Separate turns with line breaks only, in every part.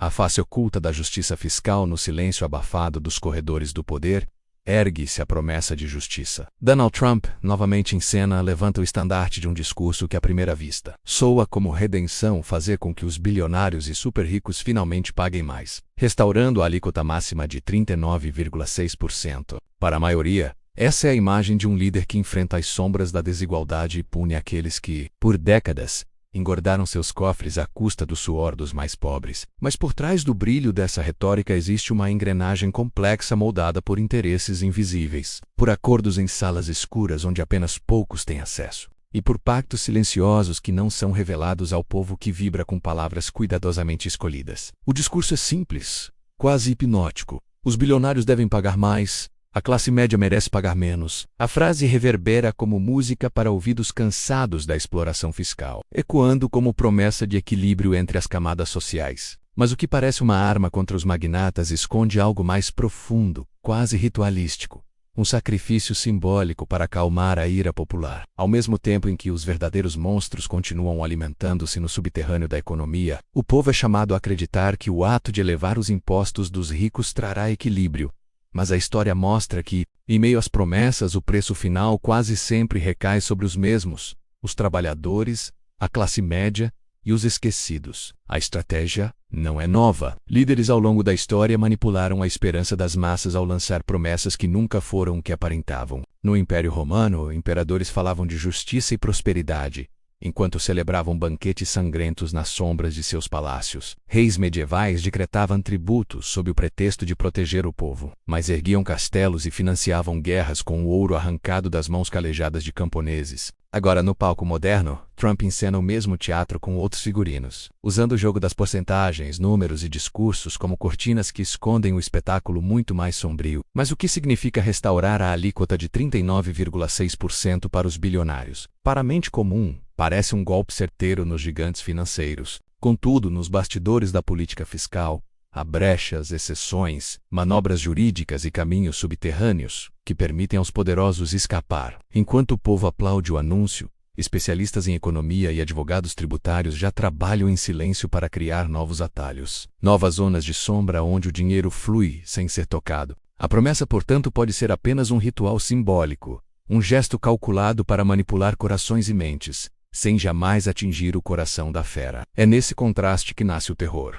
A face oculta da justiça fiscal no silêncio abafado dos corredores do poder, ergue-se a promessa de justiça. Donald Trump, novamente em cena, levanta o estandarte de um discurso que à primeira vista soa como redenção fazer com que os bilionários e super ricos finalmente paguem mais, restaurando a alíquota máxima de 39,6%. Para a maioria, essa é a imagem de um líder que enfrenta as sombras da desigualdade e pune aqueles que, por décadas, engordaram seus cofres à custa do suor dos mais pobres. Mas por trás do brilho dessa retórica existe uma engrenagem complexa moldada por interesses invisíveis, por acordos em salas escuras onde apenas poucos têm acesso, e por pactos silenciosos que não são revelados ao povo que vibra com palavras cuidadosamente escolhidas. O discurso é simples, quase hipnótico. Os bilionários devem pagar mais, a classe média merece pagar menos. A frase reverbera como música para ouvidos cansados da exploração fiscal, ecoando como promessa de equilíbrio entre as camadas sociais. Mas o que parece uma arma contra os magnatas esconde algo mais profundo, quase ritualístico. Um sacrifício simbólico para acalmar a ira popular. Ao mesmo tempo em que os verdadeiros monstros continuam alimentando-se no subterrâneo da economia, o povo é chamado a acreditar que o ato de elevar os impostos dos ricos trará equilíbrio. Mas a história mostra que, em meio às promessas, o preço final quase sempre recai sobre os mesmos: os trabalhadores, a classe média e os esquecidos. A estratégia não é nova. Líderes ao longo da história manipularam a esperança das massas ao lançar promessas que nunca foram o que aparentavam. No Império Romano, imperadores falavam de justiça e prosperidade, enquanto celebravam banquetes sangrentos nas sombras de seus palácios. Reis medievais decretavam tributos sob o pretexto de proteger o povo, mas erguiam castelos e financiavam guerras com o ouro arrancado das mãos calejadas de camponeses. Agora, no palco moderno, Trump encena o mesmo teatro com outros figurinos, usando o jogo das porcentagens, números e discursos como cortinas que escondem o espetáculo muito mais sombrio. Mas o que significa restaurar a alíquota de 39,6% para os bilionários? Para a mente comum, parece um golpe certeiro nos gigantes financeiros. Contudo, nos bastidores da política fiscal, há brechas, exceções, manobras jurídicas e caminhos subterrâneos que permitem aos poderosos escapar. Enquanto o povo aplaude o anúncio, especialistas em economia e advogados tributários já trabalham em silêncio para criar novos atalhos, novas zonas de sombra onde o dinheiro flui sem ser tocado. A promessa, portanto, pode ser apenas um ritual simbólico, um gesto calculado para manipular corações e mentes, sem jamais atingir o coração da fera. É nesse contraste que nasce o terror.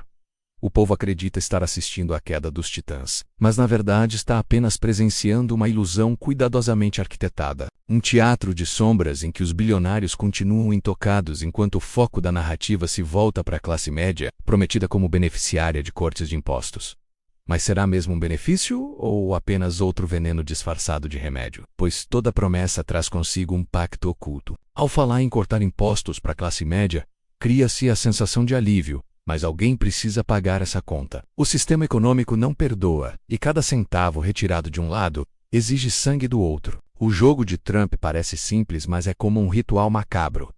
O povo acredita estar assistindo à queda dos titãs, mas na verdade está apenas presenciando uma ilusão cuidadosamente arquitetada. Um teatro de sombras em que os bilionários continuam intocados enquanto o foco da narrativa se volta para a classe média, prometida como beneficiária de cortes de impostos. Mas será mesmo um benefício ou apenas outro veneno disfarçado de remédio? Pois toda promessa traz consigo um pacto oculto. Ao falar em cortar impostos para a classe média, cria-se a sensação de alívio. Mas alguém precisa pagar essa conta. O sistema econômico não perdoa, e cada centavo retirado de um lado exige sangue do outro. O jogo de Trump parece simples, mas é como um ritual macabro.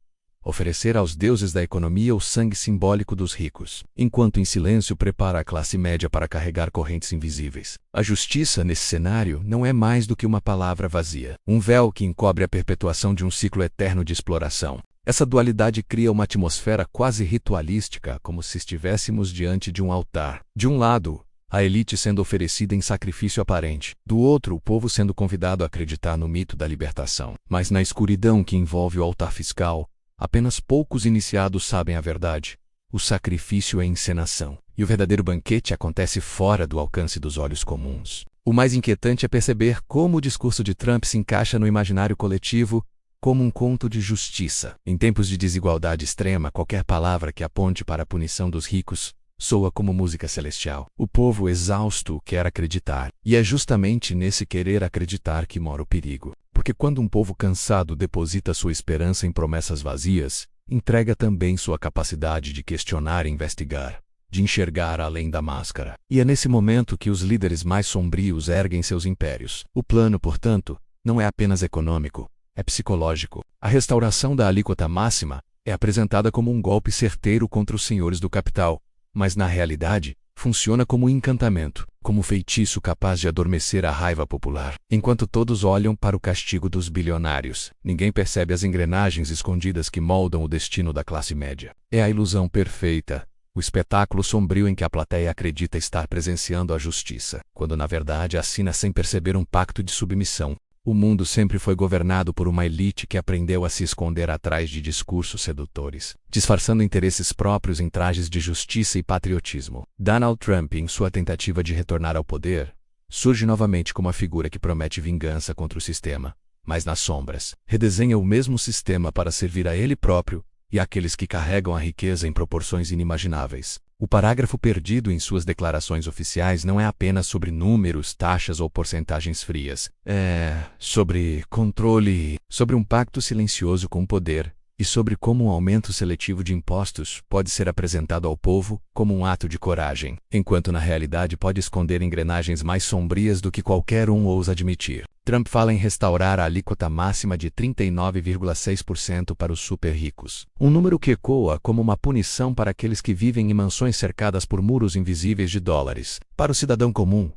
Oferecer aos deuses da economia o sangue simbólico dos ricos, enquanto em silêncio prepara a classe média para carregar correntes invisíveis. A justiça, nesse cenário, não é mais do que uma palavra vazia, um véu que encobre a perpetuação de um ciclo eterno de exploração. Essa dualidade cria uma atmosfera quase ritualística, como se estivéssemos diante de um altar. De um lado, a elite sendo oferecida em sacrifício aparente. Do outro, o povo sendo convidado a acreditar no mito da libertação. Mas na escuridão que envolve o altar fiscal, apenas poucos iniciados sabem a verdade. O sacrifício é encenação, e o verdadeiro banquete acontece fora do alcance dos olhos comuns. O mais inquietante é perceber como o discurso de Trump se encaixa no imaginário coletivo como um conto de justiça. Em tempos de desigualdade extrema, qualquer palavra que aponte para a punição dos ricos soa como música celestial. O povo exausto quer acreditar, e é justamente nesse querer acreditar que mora o perigo. Porque quando um povo cansado deposita sua esperança em promessas vazias, entrega também sua capacidade de questionar e investigar, de enxergar além da máscara. E é nesse momento que os líderes mais sombrios erguem seus impérios. O plano, portanto, não é apenas econômico, é psicológico. A restauração da alíquota máxima é apresentada como um golpe certeiro contra os senhores do capital, mas na realidade, funciona como um encantamento, como um feitiço capaz de adormecer a raiva popular. Enquanto todos olham para o castigo dos bilionários, ninguém percebe as engrenagens escondidas que moldam o destino da classe média. É a ilusão perfeita. O espetáculo sombrio em que a plateia acredita estar presenciando a justiça, quando na verdade assina sem perceber um pacto de submissão. O mundo sempre foi governado por uma elite que aprendeu a se esconder atrás de discursos sedutores, disfarçando interesses próprios em trajes de justiça e patriotismo. Donald Trump, em sua tentativa de retornar ao poder, surge novamente como a figura que promete vingança contra o sistema, mas nas sombras, redesenha o mesmo sistema para servir a ele próprio e àqueles que carregam a riqueza em proporções inimagináveis. O parágrafo perdido em suas declarações oficiais não é apenas sobre números, taxas ou porcentagens frias. É sobre controle, sobre um pacto silencioso com o poder, e sobre como um aumento seletivo de impostos pode ser apresentado ao povo como um ato de coragem, enquanto na realidade pode esconder engrenagens mais sombrias do que qualquer um ousa admitir. Trump fala em restaurar a alíquota máxima de 39,6% para os super ricos, um número que ecoa como uma punição para aqueles que vivem em mansões cercadas por muros invisíveis de dólares. Para o cidadão comum,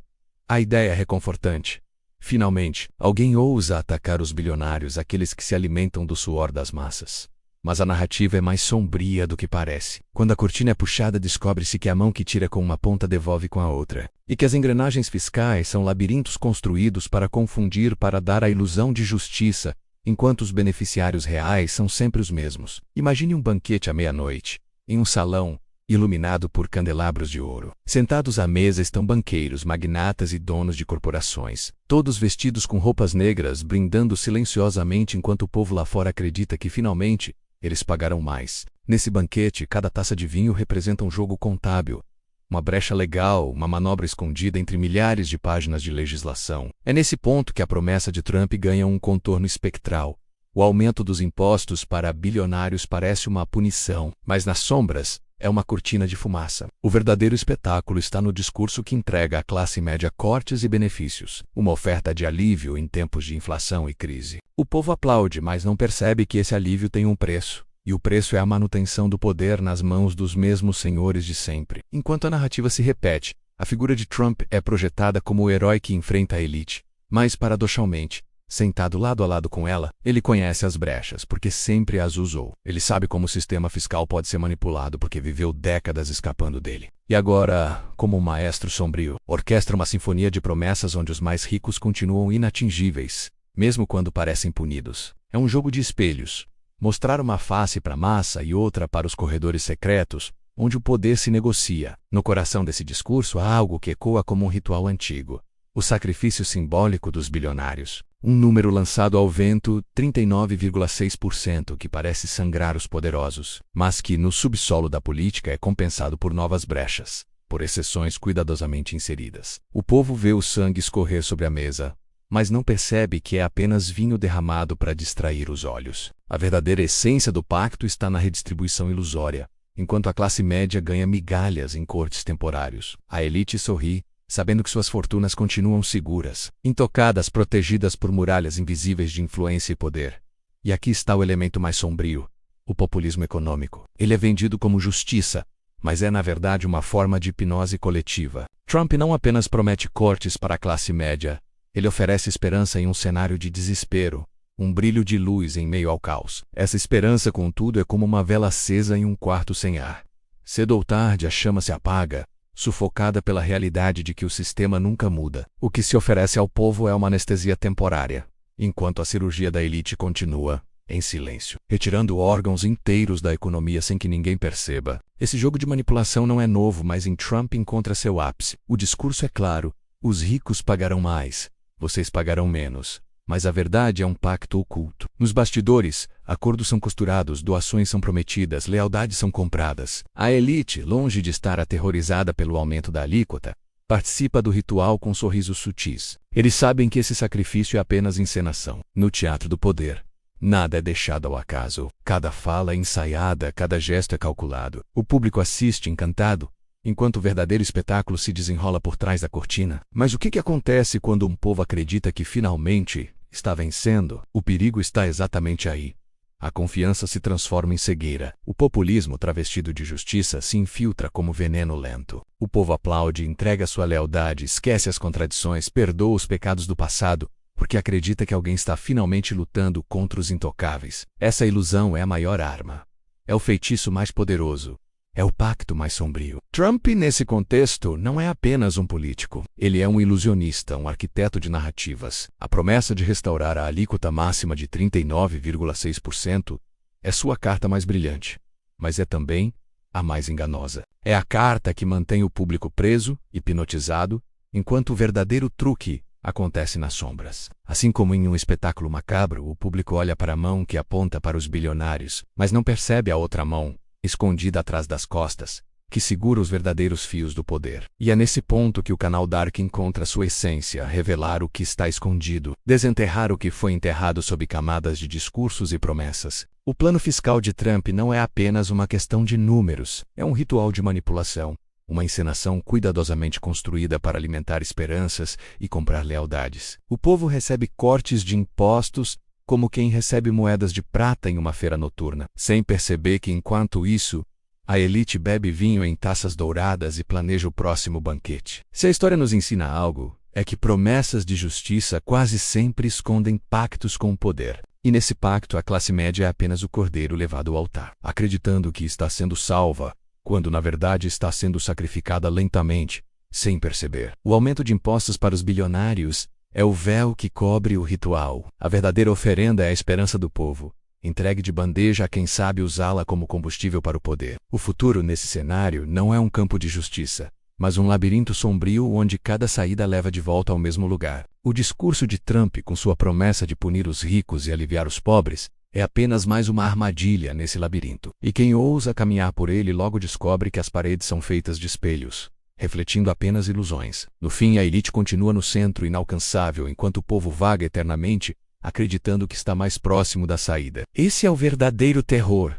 a ideia é reconfortante. Finalmente, alguém ousa atacar os bilionários, aqueles que se alimentam do suor das massas. Mas a narrativa é mais sombria do que parece. Quando a cortina é puxada, descobre-se que a mão que tira com uma ponta devolve com a outra, e que as engrenagens fiscais são labirintos construídos para confundir, para dar a ilusão de justiça, enquanto os beneficiários reais são sempre os mesmos. Imagine um banquete à meia-noite, em um salão iluminado por candelabros de ouro. Sentados à mesa estão banqueiros, magnatas e donos de corporações, todos vestidos com roupas negras, brindando silenciosamente enquanto o povo lá fora acredita que finalmente eles pagarão mais. Nesse banquete, cada taça de vinho representa um jogo contábil, uma brecha legal, uma manobra escondida entre milhares de páginas de legislação. É nesse ponto que a promessa de Trump ganha um contorno espectral. O aumento dos impostos para bilionários parece uma punição, mas nas sombras é uma cortina de fumaça. O verdadeiro espetáculo está no discurso que entrega à classe média cortes e benefícios, uma oferta de alívio em tempos de inflação e crise. O povo aplaude, mas não percebe que esse alívio tem um preço, e o preço é a manutenção do poder nas mãos dos mesmos senhores de sempre. Enquanto a narrativa se repete, a figura de Trump é projetada como o herói que enfrenta a elite, mas paradoxalmente, sentado lado a lado com ela, ele conhece as brechas porque sempre as usou. Ele sabe como o sistema fiscal pode ser manipulado porque viveu décadas escapando dele. E agora, como um maestro sombrio, orquestra uma sinfonia de promessas onde os mais ricos continuam inatingíveis, mesmo quando parecem punidos. É um jogo de espelhos. Mostrar uma face para a massa e outra para os corredores secretos, onde o poder se negocia. No coração desse discurso há algo que ecoa como um ritual antigo: o sacrifício simbólico dos bilionários. Um número lançado ao vento, 39,6%, que parece sangrar os poderosos, mas que no subsolo da política é compensado por novas brechas, por exceções cuidadosamente inseridas. O povo vê o sangue escorrer sobre a mesa, mas não percebe que é apenas vinho derramado para distrair os olhos. A verdadeira essência do pacto está na redistribuição ilusória, enquanto a classe média ganha migalhas em cortes temporários. A elite sorri, sabendo que suas fortunas continuam seguras, intocadas, protegidas por muralhas invisíveis de influência e poder. E aqui está o elemento mais sombrio: o populismo econômico. Ele é vendido como justiça, mas é na verdade uma forma de hipnose coletiva. Trump não apenas promete cortes para a classe média, ele oferece esperança em um cenário de desespero, um brilho de luz em meio ao caos. Essa esperança, contudo, é como uma vela acesa em um quarto sem ar. Cedo ou tarde a chama se apaga, sufocada pela realidade de que o sistema nunca muda. O que se oferece ao povo é uma anestesia temporária, enquanto a cirurgia da elite continua, em silêncio, retirando órgãos inteiros da economia sem que ninguém perceba. Esse jogo de manipulação não é novo, mas em Trump encontra seu ápice. O discurso é claro: os ricos pagarão mais, vocês pagarão menos. Mas a verdade é um pacto oculto. Nos bastidores, acordos são costurados, doações são prometidas, lealdades são compradas. A elite, longe de estar aterrorizada pelo aumento da alíquota, participa do ritual com sorrisos sutis. Eles sabem que esse sacrifício é apenas encenação. No teatro do poder, nada é deixado ao acaso. Cada fala é ensaiada, cada gesto é calculado. O público assiste encantado, enquanto o verdadeiro espetáculo se desenrola por trás da cortina. Mas o que acontece quando um povo acredita que finalmente está vencendo? O perigo está exatamente aí. A confiança se transforma em cegueira. O populismo travestido de justiça se infiltra como veneno lento. O povo aplaude, entrega sua lealdade, esquece as contradições, perdoa os pecados do passado, porque acredita que alguém está finalmente lutando contra os intocáveis. Essa ilusão é a maior arma. É o feitiço mais poderoso. é o pacto mais sombrio. Trump, nesse contexto, não é apenas um político. Ele é um ilusionista, um arquiteto de narrativas. A promessa de restaurar a alíquota máxima de 39,6% é sua carta mais brilhante, mas é também a mais enganosa. É a carta que mantém o público preso, hipnotizado, enquanto o verdadeiro truque acontece nas sombras. Assim como em um espetáculo macabro, o público olha para a mão que aponta para os bilionários, mas não percebe a outra mão, escondida atrás das costas, que segura os verdadeiros fios do poder. E é nesse ponto que o canal Dark encontra sua essência, revelar o que está escondido, desenterrar o que foi enterrado sob camadas de discursos e promessas. O plano fiscal de Trump não é apenas uma questão de números, é um ritual de manipulação, uma encenação cuidadosamente construída para alimentar esperanças e comprar lealdades. O povo recebe cortes de impostos como quem recebe moedas de prata em uma feira noturna, sem perceber que, enquanto isso, a elite bebe vinho em taças douradas e planeja o próximo banquete. Se a história nos ensina algo, é que promessas de justiça quase sempre escondem pactos com o poder. E nesse pacto a classe média é apenas o cordeiro levado ao altar, acreditando que está sendo salva, quando na verdade está sendo sacrificada lentamente, sem perceber. O aumento de impostos para os bilionários é o véu que cobre o ritual. A verdadeira oferenda é a esperança do povo, entregue de bandeja a quem sabe usá-la como combustível para o poder. O futuro nesse cenário não é um campo de justiça, mas um labirinto sombrio onde cada saída leva de volta ao mesmo lugar. O discurso de Trump, com sua promessa de punir os ricos e aliviar os pobres, é apenas mais uma armadilha nesse labirinto. E quem ousa caminhar por ele logo descobre que as paredes são feitas de espelhos, refletindo apenas ilusões. No fim, a elite continua no centro inalcançável, enquanto o povo vaga eternamente, acreditando que está mais próximo da saída. Esse é o verdadeiro terror.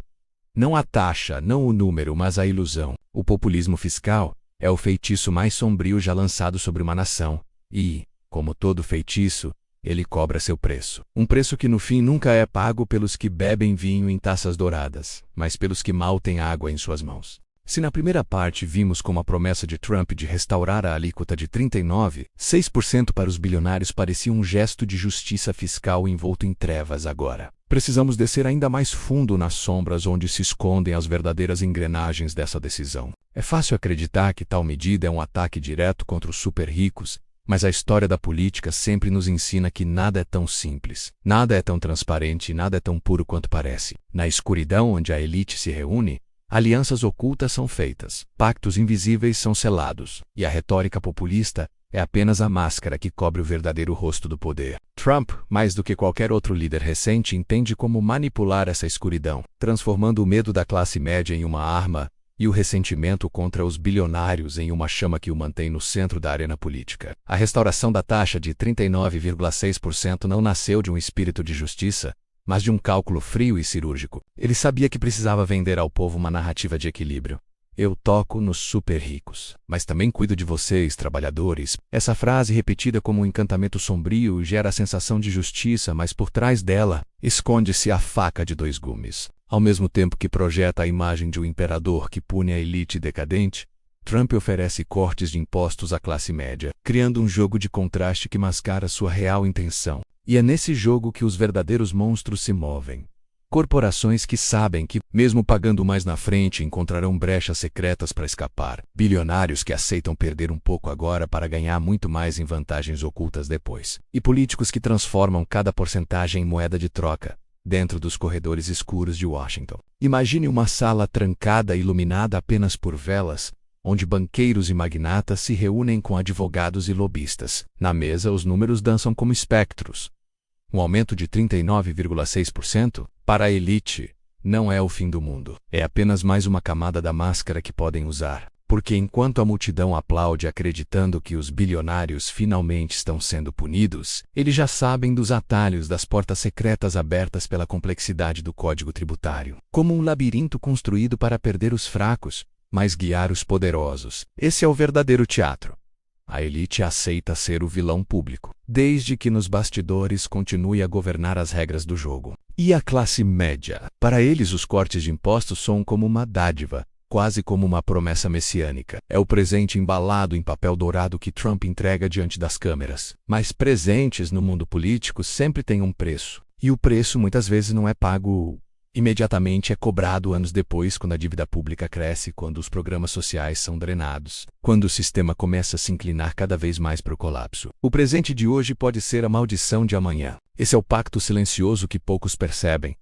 Não a taxa, não o número, mas a ilusão. O populismo fiscal é o feitiço mais sombrio já lançado sobre uma nação. E, como todo feitiço, ele cobra seu preço. Um preço que no fim nunca é pago pelos que bebem vinho em taças douradas, mas pelos que mal têm água em suas mãos. Se na primeira parte vimos como a promessa de Trump de restaurar a alíquota de 39,6% para os bilionários parecia um gesto de justiça fiscal envolto em trevas agora, precisamos descer ainda mais fundo nas sombras onde se escondem as verdadeiras engrenagens dessa decisão. É fácil acreditar que tal medida é um ataque direto contra os super ricos, mas a história da política sempre nos ensina que nada é tão simples, nada é tão transparente e nada é tão puro quanto parece. Na escuridão onde a elite se reúne, alianças ocultas são feitas, pactos invisíveis são selados, e a retórica populista é apenas a máscara que cobre o verdadeiro rosto do poder. Trump, mais do que qualquer outro líder recente, entende como manipular essa escuridão, transformando o medo da classe média em uma arma e o ressentimento contra os bilionários em uma chama que o mantém no centro da arena política. A restauração da taxa de 39,6% não nasceu de um espírito de justiça, mas de um cálculo frio e cirúrgico. Ele sabia que precisava vender ao povo uma narrativa de equilíbrio. Eu toco nos super ricos, mas também cuido de vocês, trabalhadores. Essa frase repetida como um encantamento sombrio gera a sensação de justiça, mas por trás dela esconde-se a faca de dois gumes. Ao mesmo tempo que projeta a imagem de um imperador que pune a elite decadente, Trump oferece cortes de impostos à classe média, criando um jogo de contraste que mascara sua real intenção. E é nesse jogo que os verdadeiros monstros se movem. Corporações que sabem que, mesmo pagando mais na frente, encontrarão brechas secretas para escapar. Bilionários que aceitam perder um pouco agora para ganhar muito mais em vantagens ocultas depois. E políticos que transformam cada porcentagem em moeda de troca, dentro dos corredores escuros de Washington. Imagine uma sala trancada e iluminada apenas por velas, onde banqueiros e magnatas se reúnem com advogados e lobistas. Na mesa, os números dançam como espectros. Um aumento de 39,6% para a elite não é o fim do mundo. É apenas mais uma camada da máscara que podem usar. Porque enquanto a multidão aplaude acreditando que os bilionários finalmente estão sendo punidos, eles já sabem dos atalhos das portas secretas abertas pela complexidade do código tributário. Como um labirinto construído para perder os fracos, mas guiar os poderosos. Esse é o verdadeiro teatro. A elite aceita ser o vilão público, desde que nos bastidores continue a governar as regras do jogo. E a classe média? Para eles, os cortes de impostos soam como uma dádiva, quase como uma promessa messiânica. É o presente embalado em papel dourado que Trump entrega diante das câmeras. Mas presentes no mundo político sempre têm um preço. E o preço muitas vezes não é pago imediatamente é cobrado anos depois, quando a dívida pública cresce, quando os programas sociais são drenados, quando o sistema começa a se inclinar cada vez mais para o colapso. O presente de hoje pode ser a maldição de amanhã. Esse é o pacto silencioso que poucos percebem.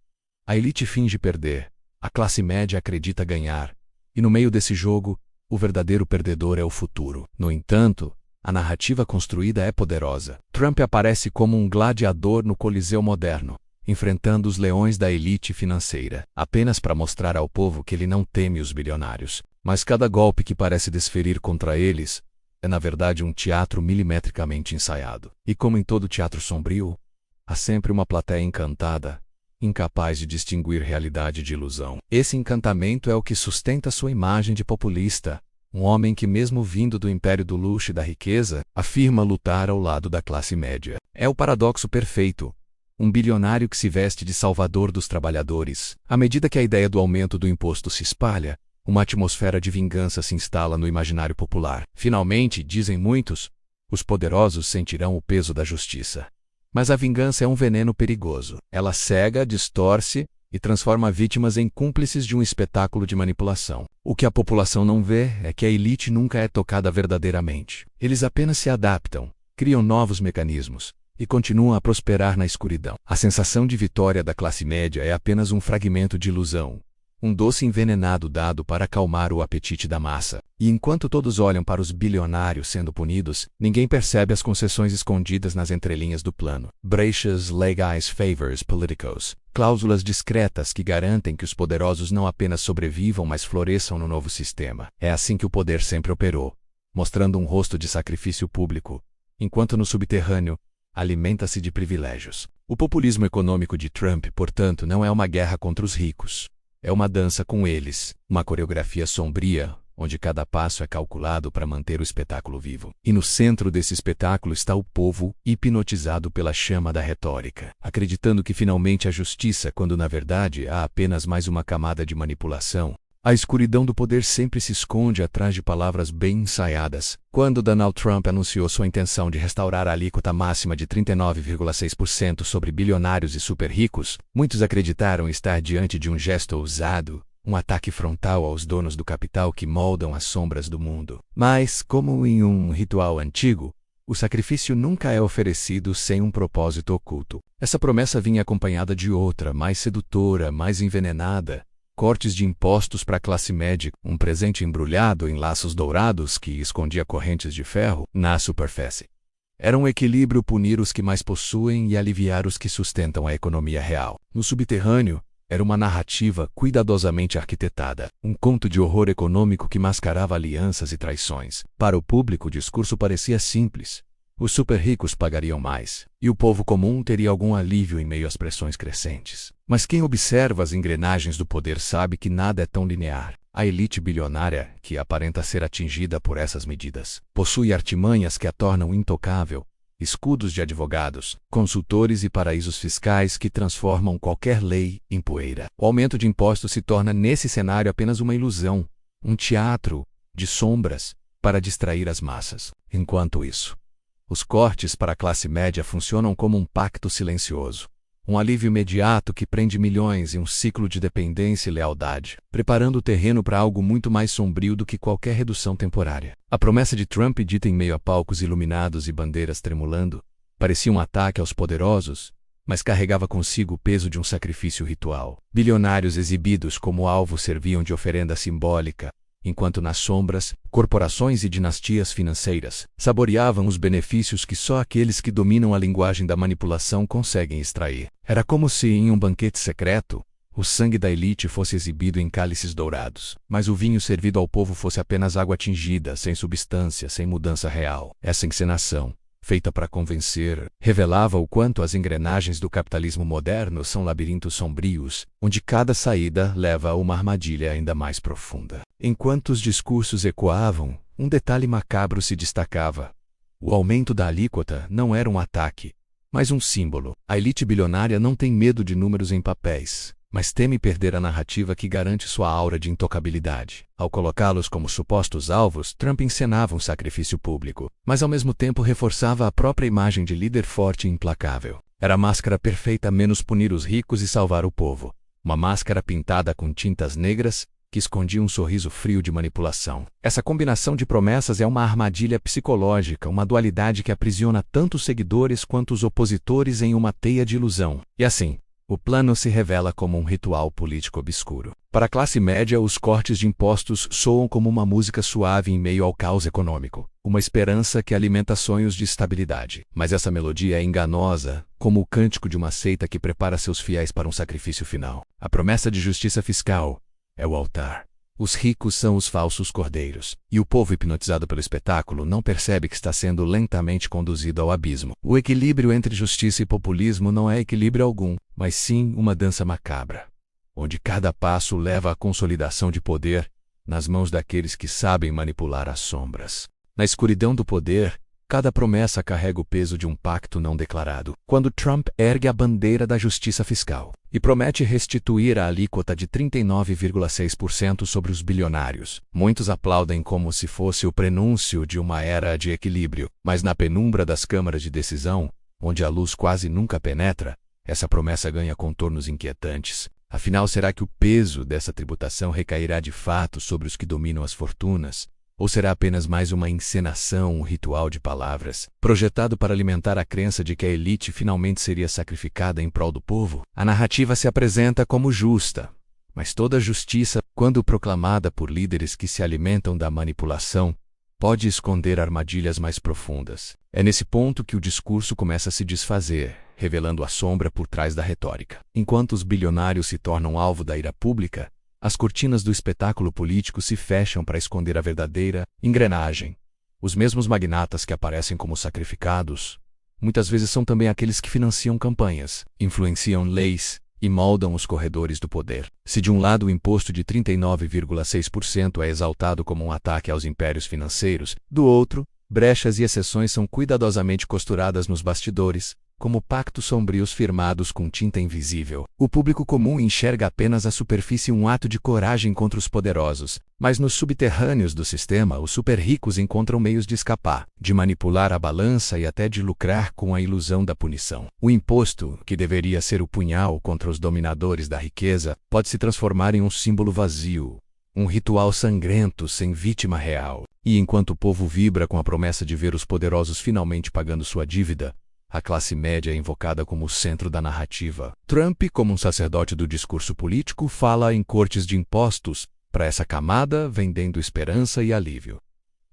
A elite finge perder, a classe média acredita ganhar, e no meio desse jogo, o verdadeiro perdedor é o futuro. No entanto, a narrativa construída é poderosa. Trump aparece como um gladiador no Coliseu moderno, enfrentando os leões da elite financeira, apenas para mostrar ao povo que ele não teme os bilionários. Mas cada golpe que parece desferir contra eles é na verdade um teatro milimetricamente ensaiado. E como em todo teatro sombrio, há sempre uma plateia encantada, incapaz de distinguir realidade de ilusão. Esse encantamento é o que sustenta sua imagem de populista, um homem que, mesmo vindo do império do luxo e da riqueza, afirma lutar ao lado da classe média. É o paradoxo perfeito. Um bilionário que se veste de salvador dos trabalhadores. À medida que a ideia do aumento do imposto se espalha, uma atmosfera de vingança se instala no imaginário popular. Finalmente, dizem muitos, os poderosos sentirão o peso da justiça. Mas a vingança é um veneno perigoso. Ela cega, distorce e transforma vítimas em cúmplices de um espetáculo de manipulação. O que a população não vê é que a elite nunca é tocada verdadeiramente. Eles apenas se adaptam, criam novos mecanismos e continuam a prosperar na escuridão. A sensação de vitória da classe média é apenas um fragmento de ilusão, um doce envenenado dado para acalmar o apetite da massa. E enquanto todos olham para os bilionários sendo punidos, ninguém percebe as concessões escondidas nas entrelinhas do plano. Brechas legais favors politicos. Cláusulas discretas que garantem que os poderosos não apenas sobrevivam, mas floresçam no novo sistema. É assim que o poder sempre operou, mostrando um rosto de sacrifício público, enquanto no subterrâneo, alimenta-se de privilégios. O populismo econômico de Trump, portanto, não é uma guerra contra os ricos. É uma dança com eles, uma coreografia sombria, onde cada passo é calculado para manter o espetáculo vivo. E no centro desse espetáculo está o povo, hipnotizado pela chama da retórica, acreditando que finalmente há justiça, quando na verdade há apenas mais uma camada de manipulação. A escuridão do poder sempre se esconde atrás de palavras bem ensaiadas. Quando Donald Trump anunciou sua intenção de restaurar a alíquota máxima de 39,6% sobre bilionários e super ricos, muitos acreditaram estar diante de um gesto ousado, um ataque frontal aos donos do capital que moldam as sombras do mundo. Mas, como em um ritual antigo, o sacrifício nunca é oferecido sem um propósito oculto. Essa promessa vinha acompanhada de outra, mais sedutora, mais envenenada. Cortes de impostos para a classe média, um presente embrulhado em laços dourados que escondia correntes de ferro na superfície. Era um equilíbrio punir os que mais possuem e aliviar os que sustentam a economia real. No subterrâneo, era uma narrativa cuidadosamente arquitetada, um conto de horror econômico que mascarava alianças e traições. Para o público, o discurso parecia simples. Os super ricos pagariam mais, e o povo comum teria algum alívio em meio às pressões crescentes. Mas quem observa as engrenagens do poder sabe que nada é tão linear. A elite bilionária, que aparenta ser atingida por essas medidas, possui artimanhas que a tornam intocável, escudos de advogados, consultores e paraísos fiscais que transformam qualquer lei em poeira. O aumento de impostos se torna nesse cenário apenas uma ilusão, um teatro de sombras para distrair as massas. Enquanto isso, os cortes para a classe média funcionam como um pacto silencioso, um alívio imediato que prende milhões em um ciclo de dependência e lealdade, preparando o terreno para algo muito mais sombrio do que qualquer redução temporária. A promessa de Trump, dita em meio a palcos iluminados e bandeiras tremulando, parecia um ataque aos poderosos, mas carregava consigo o peso de um sacrifício ritual. Bilionários exibidos como alvo serviam de oferenda simbólica, enquanto nas sombras, corporações e dinastias financeiras saboreavam os benefícios que só aqueles que dominam a linguagem da manipulação conseguem extrair. Era como se, em um banquete secreto, o sangue da elite fosse exibido em cálices dourados, mas o vinho servido ao povo fosse apenas água tingida, sem substância, sem mudança real. Essa encenação, feita para convencer, revelava o quanto as engrenagens do capitalismo moderno são labirintos sombrios, onde cada saída leva a uma armadilha ainda mais profunda. Enquanto os discursos ecoavam, um detalhe macabro se destacava. O aumento da alíquota não era um ataque, mas um símbolo. A elite bilionária não tem medo de números em papéis, mas teme perder a narrativa que garante sua aura de intocabilidade. Ao colocá-los como supostos alvos, Trump encenava um sacrifício público, mas ao mesmo tempo reforçava a própria imagem de líder forte e implacável. Era a máscara perfeita a menos punir os ricos e salvar o povo, uma máscara pintada com tintas negras que escondia um sorriso frio de manipulação. Essa combinação de promessas é uma armadilha psicológica, uma dualidade que aprisiona tanto os seguidores quanto os opositores em uma teia de ilusão. E assim, o plano se revela como um ritual político obscuro. Para a classe média, os cortes de impostos soam como uma música suave em meio ao caos econômico, uma esperança que alimenta sonhos de estabilidade. Mas essa melodia é enganosa, como o cântico de uma seita que prepara seus fiéis para um sacrifício final. A promessa de justiça fiscal é o altar. Os ricos são os falsos cordeiros, e o povo hipnotizado pelo espetáculo não percebe que está sendo lentamente conduzido ao abismo. O equilíbrio entre justiça e populismo não é equilíbrio algum, mas sim uma dança macabra, onde cada passo leva à consolidação de poder nas mãos daqueles que sabem manipular as sombras. Na escuridão do poder, cada promessa carrega o peso de um pacto não declarado. Quando Trump ergue a bandeira da justiça fiscal e promete restituir a alíquota de 39,6% sobre os bilionários, muitos aplaudem como se fosse o prenúncio de uma era de equilíbrio. Mas na penumbra das câmaras de decisão, onde a luz quase nunca penetra, essa promessa ganha contornos inquietantes. Afinal, será que o peso dessa tributação recairá de fato sobre os que dominam as fortunas? Ou será apenas mais uma encenação, um ritual de palavras, projetado para alimentar a crença de que a elite finalmente seria sacrificada em prol do povo? A narrativa se apresenta como justa, mas toda justiça, quando proclamada por líderes que se alimentam da manipulação, pode esconder armadilhas mais profundas. É nesse ponto que o discurso começa a se desfazer, revelando a sombra por trás da retórica. Enquanto os bilionários se tornam alvo da ira pública, as cortinas do espetáculo político se fecham para esconder a verdadeira engrenagem. Os mesmos magnatas que aparecem como sacrificados, muitas vezes são também aqueles que financiam campanhas, influenciam leis e moldam os corredores do poder. Se de um lado o imposto de 39,6% é exaltado como um ataque aos impérios financeiros, do outro, brechas e exceções são cuidadosamente costuradas nos bastidores, como pactos sombrios firmados com tinta invisível. O público comum enxerga apenas a superfície, um ato de coragem contra os poderosos, mas nos subterrâneos do sistema, os super-ricos encontram meios de escapar, de manipular a balança e até de lucrar com a ilusão da punição. O imposto, que deveria ser o punhal contra os dominadores da riqueza, pode se transformar em um símbolo vazio, um ritual sangrento sem vítima real. E enquanto o povo vibra com a promessa de ver os poderosos finalmente pagando sua dívida, a classe média é invocada como o centro da narrativa. Trump, como um sacerdote do discurso político, fala em cortes de impostos para essa camada, vendendo esperança e alívio.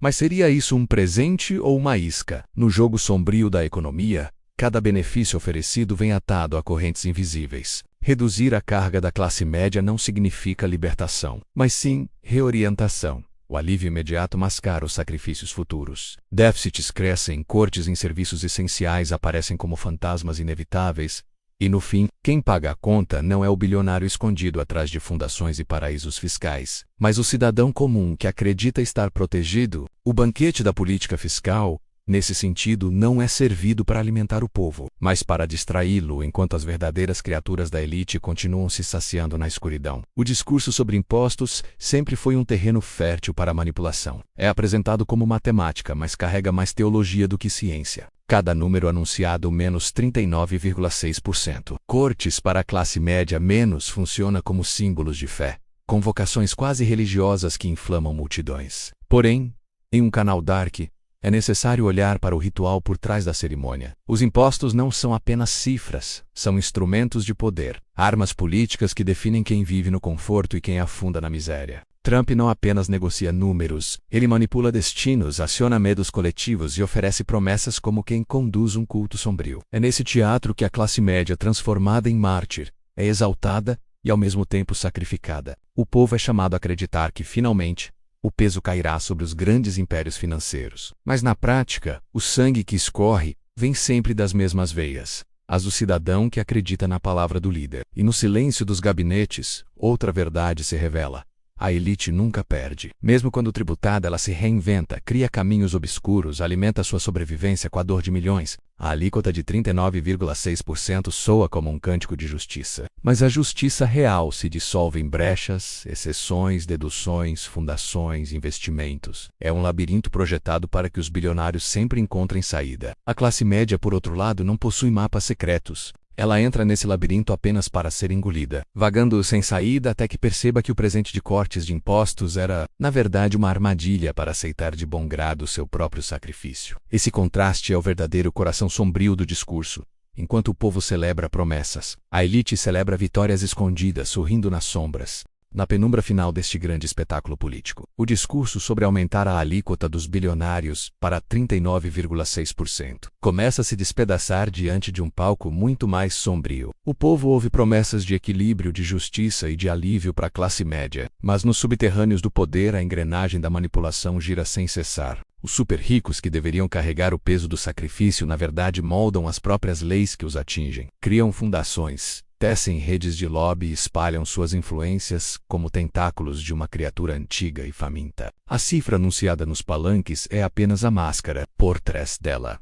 Mas seria isso um presente ou uma isca? No jogo sombrio da economia, cada benefício oferecido vem atado a correntes invisíveis. Reduzir a carga da classe média não significa libertação, mas sim reorientação. O alívio imediato mascara os sacrifícios futuros. Déficits crescem, cortes em serviços essenciais aparecem como fantasmas inevitáveis, e no fim, quem paga a conta não é o bilionário escondido atrás de fundações e paraísos fiscais, mas o cidadão comum que acredita estar protegido. O banquete da política fiscal, nesse sentido, não é servido para alimentar o povo, mas para distraí-lo enquanto as verdadeiras criaturas da elite continuam se saciando na escuridão. O discurso sobre impostos sempre foi um terreno fértil para a manipulação. É apresentado como matemática, mas carrega mais teologia do que ciência. Cada número anunciado menos 39,6%. Cortes para a classe média menos funciona como símbolos de fé, convocações quase religiosas que inflamam multidões. Porém, em um canal dark, é necessário olhar para o ritual por trás da cerimônia. Os impostos não são apenas cifras, são instrumentos de poder, armas políticas que definem quem vive no conforto e quem afunda na miséria. Trump não apenas negocia números, ele manipula destinos, aciona medos coletivos e oferece promessas como quem conduz um culto sombrio. É nesse teatro que a classe média, transformada em mártir, é exaltada e ao mesmo tempo sacrificada. O povo é chamado a acreditar que, finalmente, o peso cairá sobre os grandes impérios financeiros. Mas na prática, o sangue que escorre vem sempre das mesmas veias, as do cidadão que acredita na palavra do líder. E no silêncio dos gabinetes, outra verdade se revela. A elite nunca perde. Mesmo quando tributada, ela se reinventa, cria caminhos obscuros, alimenta sua sobrevivência com a dor de milhões. A alíquota de 39,6% soa como um cântico de justiça. Mas a justiça real se dissolve em brechas, exceções, deduções, fundações, investimentos. É um labirinto projetado para que os bilionários sempre encontrem saída. A classe média, por outro lado, não possui mapas secretos. Ela entra nesse labirinto apenas para ser engolida, vagando sem saída até que perceba que o presente de cortes de impostos era, na verdade, uma armadilha para aceitar de bom grado seu próprio sacrifício. Esse contraste é o verdadeiro coração sombrio do discurso. Enquanto o povo celebra promessas, a elite celebra vitórias escondidas, sorrindo nas sombras. Na penumbra final deste grande espetáculo político, o discurso sobre aumentar a alíquota dos bilionários para 39,6% começa a se despedaçar diante de um palco muito mais sombrio. O povo ouve promessas de equilíbrio, de justiça e de alívio para a classe média, mas nos subterrâneos do poder a engrenagem da manipulação gira sem cessar. Os super-ricos que deveriam carregar o peso do sacrifício na verdade moldam as próprias leis que os atingem, criam fundações, tecem redes de lobby e espalham suas influências como tentáculos de uma criatura antiga e faminta. A cifra anunciada nos palanques é apenas a máscara por trás dela.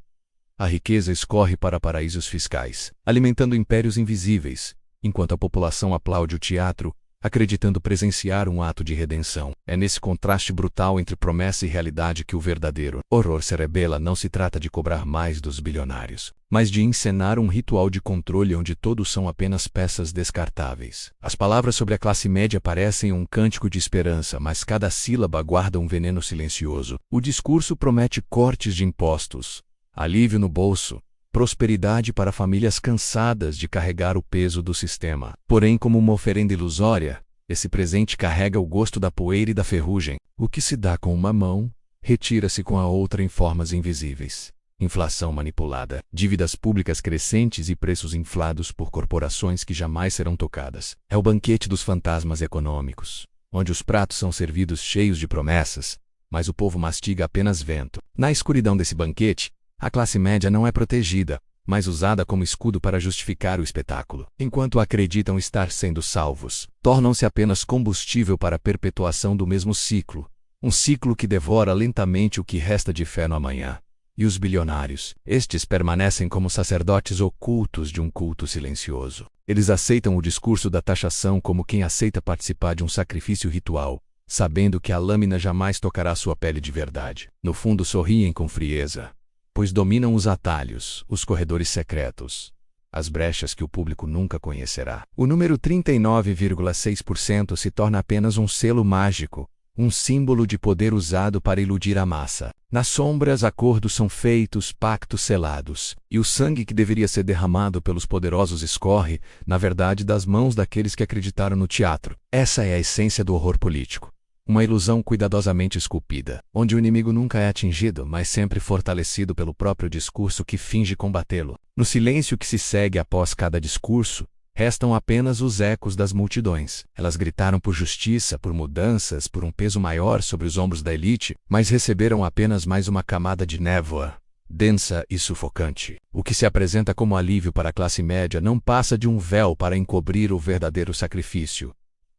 A riqueza escorre para paraísos fiscais, alimentando impérios invisíveis, enquanto a população aplaude o teatro, acreditando presenciar um ato de redenção. É nesse contraste brutal entre promessa e realidade que o verdadeiro horror se revela. Não se trata de cobrar mais dos bilionários, mas de encenar um ritual de controle onde todos são apenas peças descartáveis. As palavras sobre a classe média parecem um cântico de esperança, mas cada sílaba guarda um veneno silencioso. O discurso promete cortes de impostos, alívio no bolso, prosperidade para famílias cansadas de carregar o peso do sistema. Porém, como uma oferenda ilusória, esse presente carrega o gosto da poeira e da ferrugem. O que se dá com uma mão, retira-se com a outra em formas invisíveis. Inflação manipulada, dívidas públicas crescentes e preços inflados por corporações que jamais serão tocadas. É o banquete dos fantasmas econômicos, onde os pratos são servidos cheios de promessas, mas o povo mastiga apenas vento. Na escuridão desse banquete, a classe média não é protegida, mas usada como escudo para justificar o espetáculo. Enquanto acreditam estar sendo salvos, tornam-se apenas combustível para a perpetuação do mesmo ciclo, um ciclo que devora lentamente o que resta de fé no amanhã. E os bilionários, estes permanecem como sacerdotes ocultos de um culto silencioso. Eles aceitam o discurso da taxação como quem aceita participar de um sacrifício ritual, sabendo que a lâmina jamais tocará sua pele de verdade. No fundo sorriem com frieza, pois dominam os atalhos, os corredores secretos, as brechas que o público nunca conhecerá. O número 39,6% se torna apenas um selo mágico, um símbolo de poder usado para iludir a massa. Nas sombras, acordos são feitos, pactos selados, e o sangue que deveria ser derramado pelos poderosos escorre, na verdade, das mãos daqueles que acreditaram no teatro. Essa é a essência do horror político. Uma ilusão cuidadosamente esculpida, onde o inimigo nunca é atingido, mas sempre fortalecido pelo próprio discurso que finge combatê-lo. No silêncio que se segue após cada discurso, restam apenas os ecos das multidões. Elas gritaram por justiça, por mudanças, por um peso maior sobre os ombros da elite, mas receberam apenas mais uma camada de névoa, densa e sufocante. O que se apresenta como alívio para a classe média não passa de um véu para encobrir o verdadeiro sacrifício.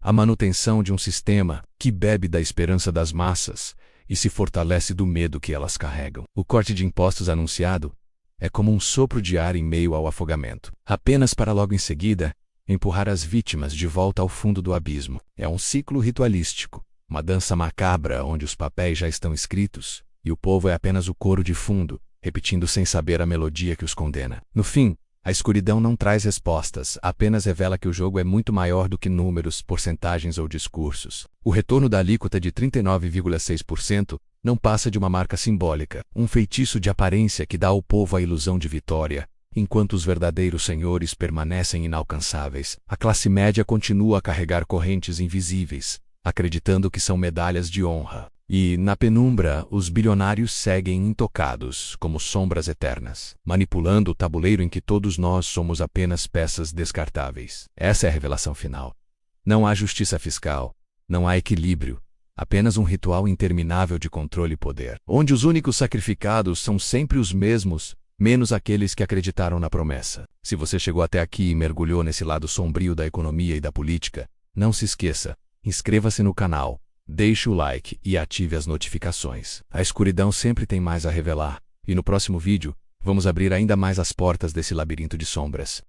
A manutenção de um sistema que bebe da esperança das massas e se fortalece do medo que elas carregam. O corte de impostos anunciado é como um sopro de ar em meio ao afogamento, apenas para logo em seguida empurrar as vítimas de volta ao fundo do abismo. É um ciclo ritualístico, uma dança macabra onde os papéis já estão escritos e o povo é apenas o coro de fundo, repetindo sem saber a melodia que os condena. No fim, a escuridão não traz respostas, apenas revela que o jogo é muito maior do que números, porcentagens ou discursos. O retorno da alíquota de 39,6% não passa de uma marca simbólica, um feitiço de aparência que dá ao povo a ilusão de vitória, enquanto os verdadeiros senhores permanecem inalcançáveis. A classe média continua a carregar correntes invisíveis, acreditando que são medalhas de honra. E, na penumbra, os bilionários seguem intocados, como sombras eternas, manipulando o tabuleiro em que todos nós somos apenas peças descartáveis. Essa é a revelação final. Não há justiça fiscal, não há equilíbrio, apenas um ritual interminável de controle e poder, onde os únicos sacrificados são sempre os mesmos, menos aqueles que acreditaram na promessa. Se você chegou até aqui e mergulhou nesse lado sombrio da economia e da política, não se esqueça, inscreva-se no canal, deixe o like e ative as notificações. A escuridão sempre tem mais a revelar, e no próximo vídeo, vamos abrir ainda mais as portas desse labirinto de sombras.